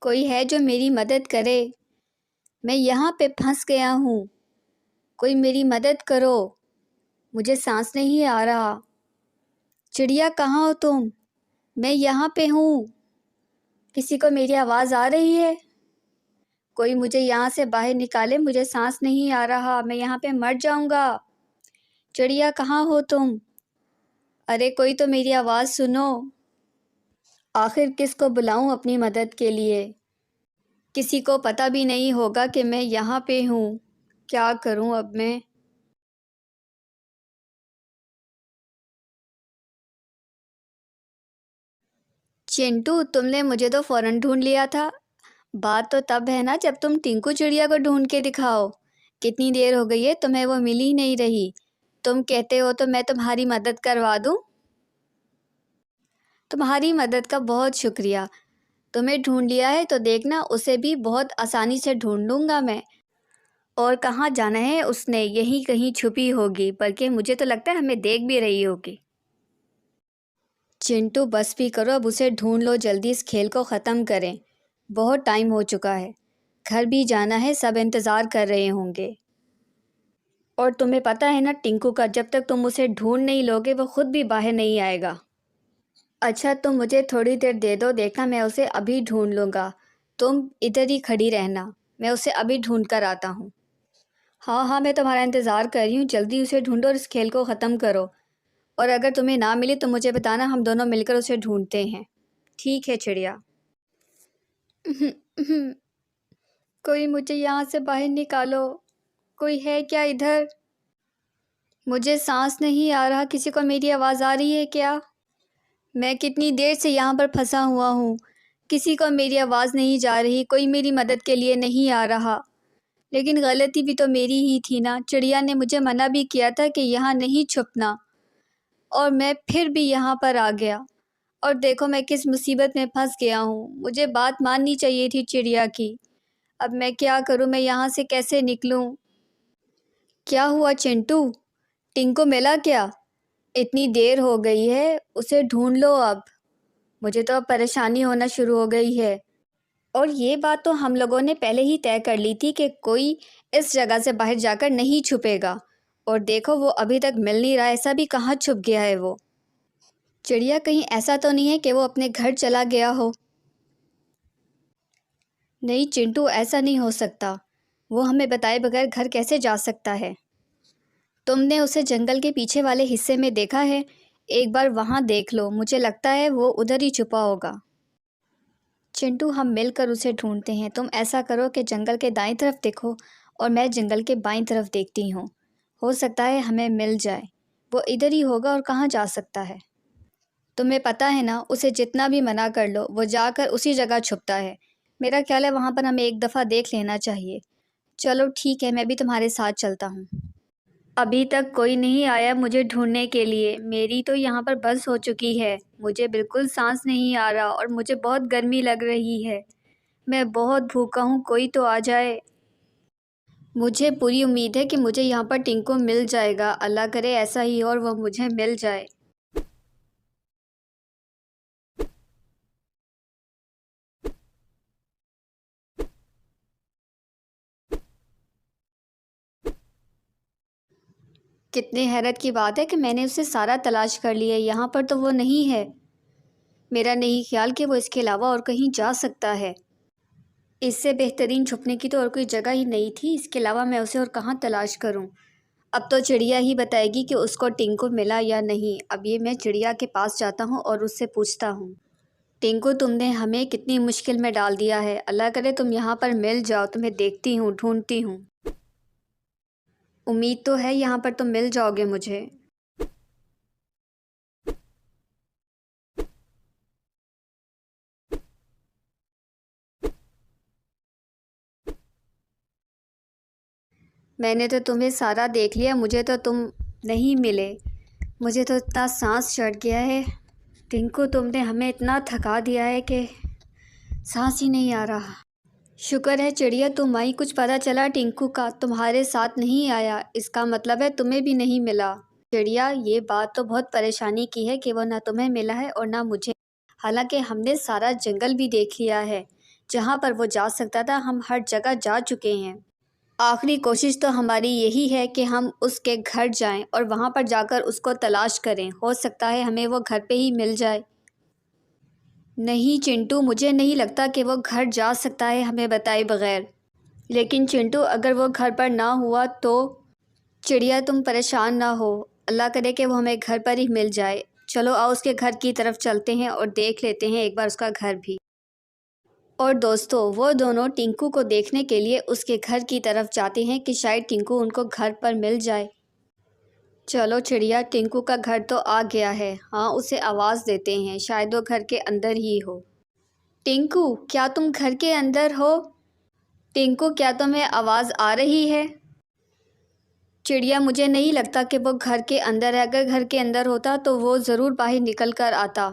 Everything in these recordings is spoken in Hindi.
कोई है जो मेरी मदद करे। मैं यहाँ पे फंस गया हूँ। कोई मेरी मदद करो। मुझे सांस नहीं आ रहा। चिड़िया कहाँ हो तुम? मैं यहाँ पे हूँ। किसी को मेरी आवाज़ आ रही है? कोई मुझे यहाँ से बाहर निकाले, मुझे सांस नहीं आ रहा, मैं यहाँ पे मर जाऊँगा। चिड़िया कहाँ हो तुम? अरे कोई तो मेरी आवाज़ सुनो। आखिर किसको बुलाऊं अपनी मदद के लिए? किसी को पता भी नहीं होगा कि मैं यहाँ पे हूँ। क्या करूँ अब मैं? चिंटू, तुमने मुझे तो फ़ौरन ढूंढ लिया था। बात तो तब है ना जब तुम टिंकू चिड़िया को ढूंढ के दिखाओ। कितनी देर हो गई है, तुम्हें वो मिल ही नहीं रही। तुम कहते हो तो मैं तुम्हारी मदद करवा दूँ। तुम्हारी मदद का बहुत शुक्रिया। तुम्हें ढूंढ लिया है तो देखना, उसे भी बहुत आसानी से ढूंढ लूँगा मैं। और कहाँ जाना है उसने? यहीं कहीं छुपी होगी, बल्कि मुझे तो लगता है हमें देख भी रही होगी। चिंटू बस भी करो, अब उसे ढूंढ लो, जल्दी इस खेल को ख़त्म करें। बहुत टाइम हो चुका है। घर भी जाना है, सब इंतज़ार कर रहे होंगे। और तुम्हें पता है ना टिंकू का, जब तक तुम उसे ढूंढ नहीं लोगे वो खुद भी बाहर नहीं आएगा। अच्छा, तुम मुझे थोड़ी देर दे दो, देखना मैं उसे अभी ढूंढ लूँगा। तुम इधर ही खड़ी रहना, मैं उसे अभी ढूंढ कर आता हूँ। हाँ हाँ, मैं तुम्हारा इंतज़ार कर रही हूँ, जल्दी उसे ढूंढो और इस खेल को ख़त्म करो। और अगर तुम्हें ना मिली तो मुझे बताना, हम दोनों मिलकर उसे ढूंढते हैं। ठीक है चिड़िया। कोई मुझे यहाँ से बाहर निकालो। कोई है क्या इधर? मुझे सांस नहीं आ रहा। किसी को मेरी आवाज़ आ रही है क्या? मैं कितनी देर से यहाँ पर फंसा हुआ हूँ। किसी को मेरी आवाज़ नहीं जा रही, कोई मेरी मदद के लिए नहीं आ रहा। लेकिन गलती भी तो मेरी ही थी ना। चिड़िया ने मुझे मना भी किया था कि यहाँ नहीं छुपना, और मैं फिर भी यहाँ पर आ गया। और देखो मैं किस मुसीबत में फंस गया हूँ। मुझे बात माननी चाहिए थी चिड़िया की। अब मैं क्या करूँ? मैं यहाँ से कैसे निकलूँ? क्या हुआ चिंटू? टिंकू मिला क्या? इतनी देर हो गई है, उसे ढूंढ लो अब। मुझे तो अब परेशानी होना शुरू हो गई है। और ये बात तो हम लोगों ने पहले ही तय कर ली थी कि कोई इस जगह से बाहर जाकर नहीं छुपेगा। और देखो वो अभी तक मिल नहीं रहा, ऐसा भी कहाँ छुप गया है वो? चिड़िया कहीं ऐसा तो नहीं है कि वो अपने घर चला गया हो? नहीं चिंटू, ऐसा नहीं हो सकता। वो हमें बताए बगैर घर कैसे जा सकता है? तुमने उसे जंगल के पीछे वाले हिस्से में देखा है? एक बार वहाँ देख लो, मुझे लगता है वो उधर ही छुपा होगा। चिंटू, हम मिलकर उसे ढूंढते हैं। तुम ऐसा करो कि जंगल के दाईं तरफ देखो और मैं जंगल के बाईं तरफ देखती हूँ। हो सकता है हमें मिल जाए। वो इधर ही होगा, और कहाँ जा सकता है? तुम्हें पता है ना, उसे जितना भी मना कर लो वो जाकर उसी जगह छुपता है। मेरा ख्याल है वहाँ पर हमें एक दफ़ा देख लेना चाहिए। चलो ठीक है, मैं भी तुम्हारे साथ चलता हूँ। अभी तक कोई नहीं आया मुझे ढूंढने के लिए। मेरी तो यहाँ पर बस हो चुकी है। मुझे बिल्कुल सांस नहीं आ रहा और मुझे बहुत गर्मी लग रही है। मैं बहुत भूखा हूँ, कोई तो आ जाए। मुझे पूरी उम्मीद है कि मुझे यहाँ पर टिंकू मिल जाएगा। अल्लाह करे ऐसा ही हो और वो मुझे मिल जाए। कितनी हैरत की बात है कि मैंने उसे सारा तलाश कर लिया, यहाँ पर तो वो नहीं है। मेरा नहीं ख्याल कि वो इसके अलावा और कहीं जा सकता है। इससे बेहतरीन छुपने की तो और कोई जगह ही नहीं थी। इसके अलावा मैं उसे और कहाँ तलाश करूँ? अब तो चिड़िया ही बताएगी कि उसको टिंकू मिला या नहीं। अब ये मैं चिड़िया के पास जाता हूँ और उससे पूछता हूँ, टिंकू तुमने हमें कितनी मुश्किल में डाल दिया है। अल्लाह करे तुम यहाँ पर मिल जाओ। तुम्हें देखती हूँ, ढूंढती हूँ। उम्मीद तो है यहाँ पर तुम मिल जाओगे मुझे। मैंने तो तुम्हें सारा देख लिया, मुझे तो तुम नहीं मिले। मुझे तो इतना सांस चढ़ गया है। टिंकू तुमने हमें इतना थका दिया है कि सांस ही नहीं आ रहा। शुक्र है चिड़िया तुम आई। कुछ पता चला टिंकू का? तुम्हारे साथ नहीं आया, इसका मतलब है तुम्हें भी नहीं मिला। चिड़िया, ये बात तो बहुत परेशानी की है कि वो ना तुम्हें मिला है और ना मुझे। हालांकि हमने सारा जंगल भी देख लिया है, जहाँ पर वो जा सकता था हम हर जगह जा चुके हैं। आखिरी कोशिश तो हमारी यही है कि हम उसके घर जाएं और वहाँ पर जाकर उसको तलाश करें। हो सकता है हमें वो घर पे ही मिल जाए। नहीं चिंटू, मुझे नहीं लगता कि वो घर जा सकता है हमें बताए बगैर। लेकिन चिंटू, अगर वो घर पर ना हुआ तो? चिड़िया, तुम परेशान ना हो, अल्लाह करे कि वो हमें घर पर ही मिल जाए। चलो आओ उसके घर की तरफ चलते हैं और देख लेते हैं एक बार उसका घर भी। और दोस्तों, वो दोनों टिंकू को देखने के लिए उसके घर की तरफ जाते हैं कि शायद टिंकू उनको घर पर मिल जाए। चलो चिड़िया, टिंकू का घर तो आ गया है। हाँ, उसे आवाज़ देते हैं, शायद वो घर के अंदर ही हो। टिंकू, क्या तुम घर के अंदर हो? टिंकू, क्या तुम्हें आवाज़ आ रही है? चिड़िया, मुझे नहीं लगता कि वो घर के अंदर है। अगर घर के अंदर होता तो वो ज़रूर बाहर निकल कर आता।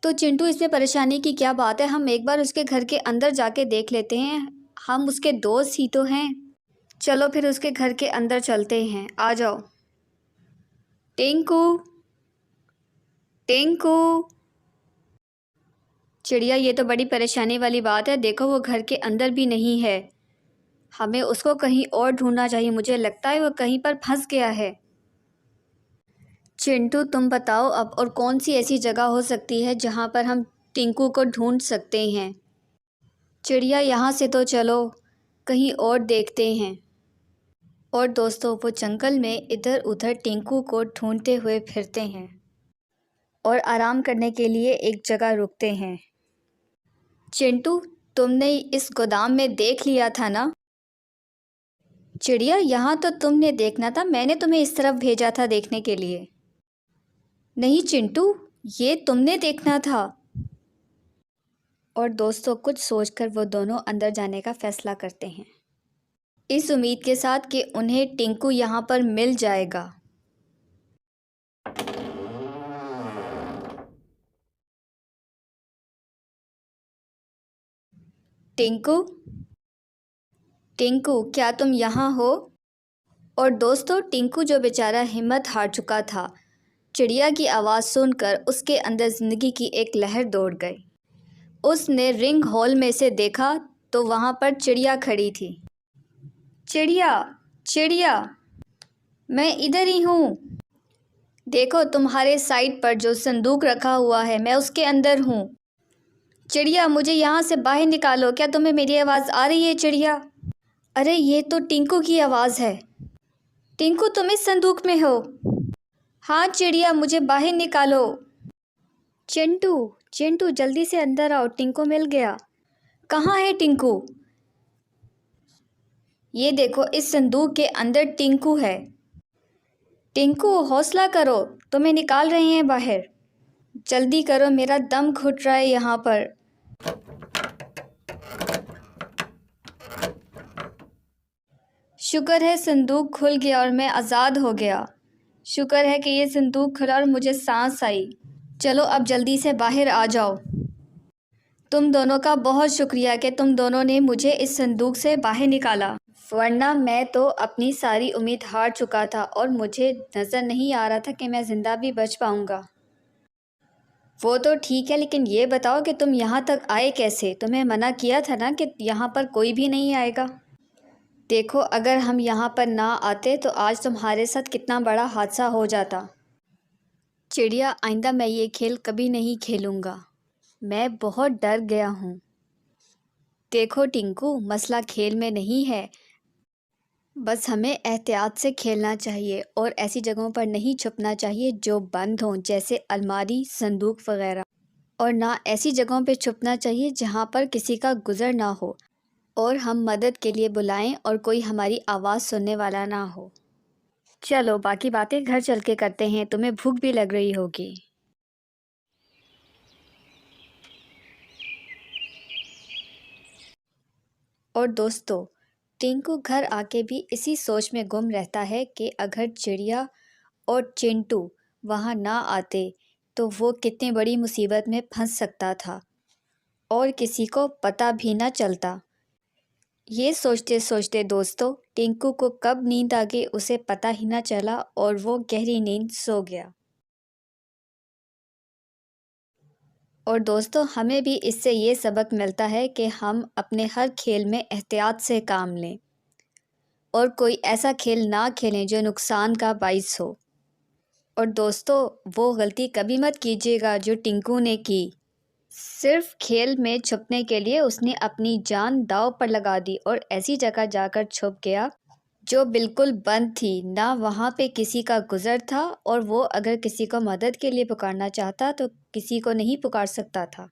तो चिंटू, इसमें परेशानी की क्या बात है? हम एक बार उसके घर के अंदर जाके देख लेते हैं। हम उसके दोस्त ही तो हैं। चलो फिर उसके घर के अंदर चलते हैं, आ जाओ। टिंकू, टिंकू। चिड़िया, ये तो बड़ी परेशानी वाली बात है। देखो वो घर के अंदर भी नहीं है। हमें उसको कहीं और ढूंढना चाहिए। मुझे लगता है वो कहीं पर फंस गया है। चिंटू, तुम बताओ अब और कौन सी ऐसी जगह हो सकती है जहाँ पर हम टिंकू को ढूंढ सकते हैं। चिड़िया, यहाँ से तो चलो कहीं और देखते हैं। और दोस्तों, वो जंगल में इधर उधर टिंकू को ढूंढते हुए फिरते हैं और आराम करने के लिए एक जगह रुकते हैं। चिंटू, तुमने इस गोदाम में देख लिया था ना? चिड़िया, यहाँ तो तुमने देखना था, मैंने तुम्हें इस तरफ भेजा था देखने के लिए। नहीं चिंटू, ये तुमने देखना था। और दोस्तों, कुछ सोचकर वो दोनों अंदर जाने का फैसला करते हैं, इस उम्मीद के साथ कि उन्हें टिंकू यहाँ पर मिल जाएगा। टिंकू, टिंकू, क्या तुम यहाँ हो? और दोस्तों, टिंकू जो बेचारा हिम्मत हार चुका था, चिड़िया की आवाज़ सुनकर उसके अंदर ज़िंदगी की एक लहर दौड़ गई। उसने रिंग हॉल में से देखा तो वहाँ पर चिड़िया खड़ी थी। चिड़िया, चिड़िया, मैं इधर ही हूँ। देखो तुम्हारे साइड पर जो संदूक रखा हुआ है, मैं उसके अंदर हूँ। चिड़िया, मुझे यहाँ से बाहर निकालो। क्या तुम्हें मेरी आवाज़ आ रही है चिड़िया? अरे ये तो टिंकू की आवाज़ है। टिंकू, तुम इस संदूक में हो? हाँ चिड़िया, मुझे बाहर निकालो। चिंटू, चिंटू, जल्दी से अंदर आओ, टिंकू मिल गया। कहाँ है टिंकू? ये देखो, इस संदूक के अंदर टिंकू है। टिंकू, हौसला करो, तुम्हें निकाल रहे हैं बाहर। जल्दी करो, मेरा दम घुट रहा है यहाँ पर। शुक्र है संदूक खुल गया और मैं आज़ाद हो गया। शुक्र है कि ये संदूक खुला और मुझे सांस आई। चलो अब जल्दी से बाहर आ जाओ। तुम दोनों का बहुत शुक्रिया कि तुम दोनों ने मुझे इस संदूक से बाहर निकाला, वरना मैं तो अपनी सारी उम्मीद हार चुका था और मुझे नज़र नहीं आ रहा था कि मैं ज़िंदा भी बच पाऊँगा। वो तो ठीक है, लेकिन ये बताओ कि तुम यहाँ तक आए कैसे? तुम्हें मना किया था ना कि यहाँ पर कोई भी नहीं आएगा। देखो, अगर हम यहाँ पर ना आते तो आज तुम्हारे साथ कितना बड़ा हादसा हो जाता। चिड़िया, आइंदा मैं ये खेल कभी नहीं खेलूँगा। मैं बहुत डर गया हूँ। देखो टिंकू, मसला खेल में नहीं है, बस हमें एहतियात से खेलना चाहिए और ऐसी जगहों पर नहीं छुपना चाहिए जो बंद हों, जैसे अलमारी, संदूक वगैरह। और ना ऐसी जगहों पे छुपना चाहिए जहाँ पर किसी का गुज़र ना हो और हम मदद के लिए बुलाएं और कोई हमारी आवाज़ सुनने वाला ना हो। चलो बाकी बातें घर चल के करते हैं, तुम्हें भूख भी लग रही होगी। और दोस्तों, टिंकू घर आके भी इसी सोच में गुम रहता है कि अगर चिड़िया और चिंटू वहाँ ना आते तो वो कितनी बड़ी मुसीबत में फंस सकता था और किसी को पता भी ना चलता। ये सोचते सोचते दोस्तों, टिंकू को कब नींद आ गई उसे पता ही ना चला और वो गहरी नींद सो गया। और दोस्तों, हमें भी इससे ये सबक मिलता है कि हम अपने हर खेल में एहतियात से काम लें और कोई ऐसा खेल ना खेलें जो नुकसान का बाइस हो। और दोस्तों, वो गलती कभी मत कीजिएगा जो टिंकू ने की। सिर्फ खेल में छुपने के लिए उसने अपनी जान दांव पर लगा दी और ऐसी जगह जाकर छुप गया जो बिल्कुल बंद थी, ना वहाँ पे किसी का गुज़र था, और वो अगर किसी को मदद के लिए पुकारना चाहता तो किसी को नहीं पुकार सकता था।